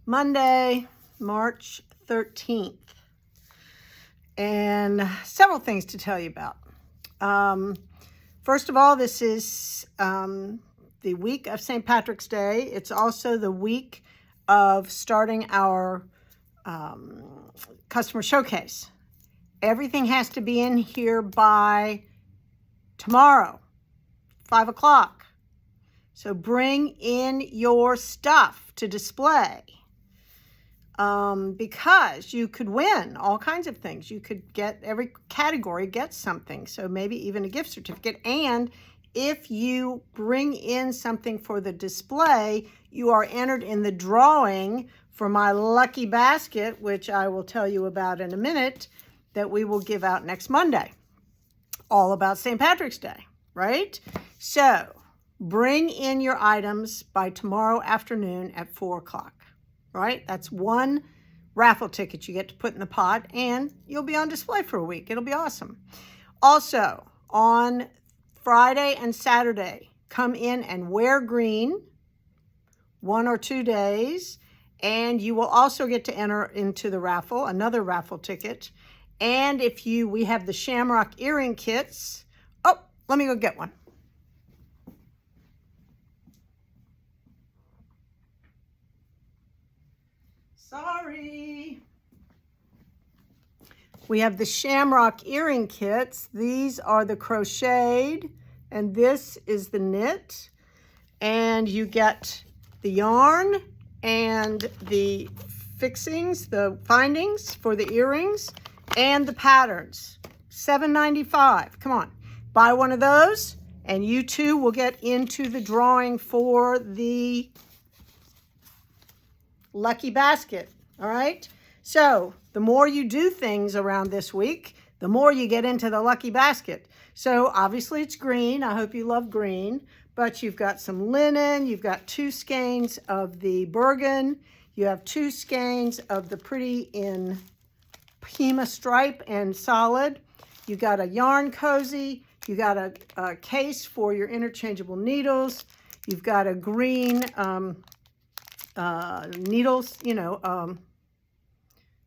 Monday, March 13th. And several things to tell you about. First of all, this is the week of St. Patrick's Day. It's also the week of starting our customer showcase. Everything has to be in here by tomorrow, 5 o'clock. So bring in your stuff to display. Because you could win all kinds of things. You could get, every category gets something, so maybe even a gift certificate. And if you bring in something for the display, you are entered in the drawing for my lucky basket, which I will tell you about in a minute, that we will give out next Monday. All about St. Patrick's Day, right? So bring in your items by tomorrow afternoon at 4 o'clock. Right? That's one raffle ticket you get to put in the pot, and you'll be on display for a week. It'll be awesome. Also, on Friday and Saturday, come in and wear green 1 or 2 days, and you will also get to enter into the raffle, another raffle ticket. And if we have the shamrock earring kits. Oh, let me go get one. Sorry. We have the shamrock earring kits. These are the crocheted, and this is the knit. And you get the yarn and the fixings, the findings for the earrings, and the patterns. $7.95. Come on, buy one of those, and you too will get into the drawing for the lucky basket. All right, so the more you do things around this week, the more you get into the lucky basket. So obviously it's green. I hope you love green, but you've got some linen, you've got 2 skeins of the Bergen, you have 2 skeins of the pretty in Pima stripe and solid, you got a yarn cozy, you got a case for your interchangeable needles, you've got a green needles,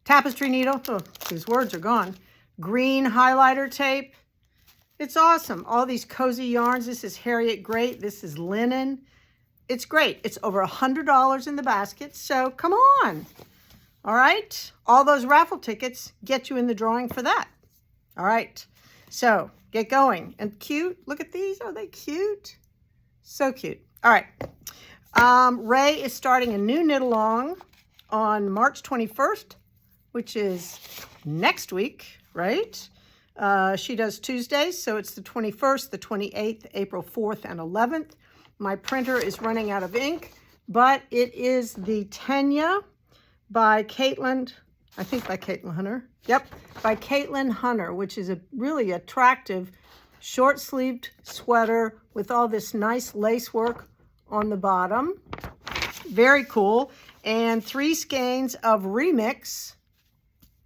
tapestry needle. Oh, these words are gone. Green highlighter tape. It's awesome. All these cozy yarns. This is Harriet Great. This is linen. It's great. It's over $100 in the basket. So come on. All right. All those raffle tickets get you in the drawing for that. All right. So get going. And cute. Look at these. Are they cute? So cute. All right. Ray is starting a new knit along on March 21st, which is next week, right? She does Tuesdays, so it's the 21st, the 28th, April 4th, and 11th. My printer is running out of ink, but it is the Tenya by Caitlin, I think by Caitlin Hunter. Yep, by Caitlin Hunter, which is a really attractive short-sleeved sweater with all this nice lace work on the bottom. Very cool. And 3 skeins of Remix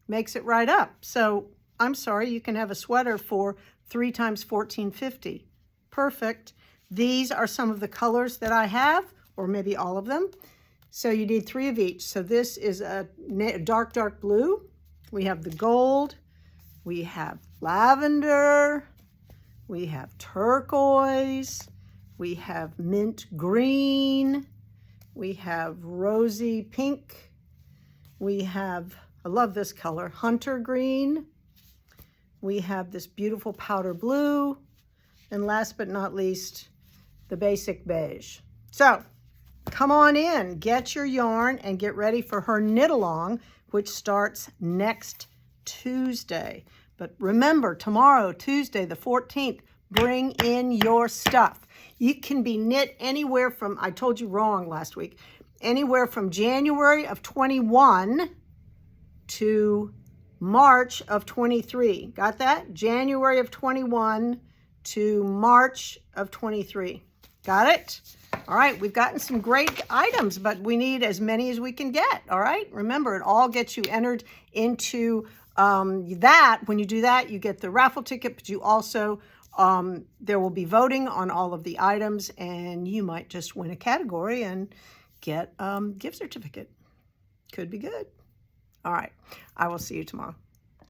makes it right up. So I'm sorry, you can have a sweater for 3 times $14.50. Perfect. These are some of the colors that I have, or maybe all of them. So you need 3 of each. So this is a dark, dark blue. We have the gold. We have lavender. We have turquoise. We have mint green. We have rosy pink. We have, I love this color, hunter green. We have this beautiful powder blue. And last but not least, the basic beige. So come on in, get your yarn, and get ready for her knit along, which starts next Tuesday. But remember, tomorrow, Tuesday, the 14th, bring in your stuff. You can be knit anywhere from, I told you wrong last week, anywhere from January of 21 to March of 23. Got that? January of 21 to March of 23. Got it? All right, we've gotten some great items, but we need as many as we can get, all right? Remember, it all gets you entered into that. When you do that, you get the raffle ticket, but you also, there will be voting on all of the items, and you might just win a category and get a gift certificate. Could be good. All right. I will see you tomorrow.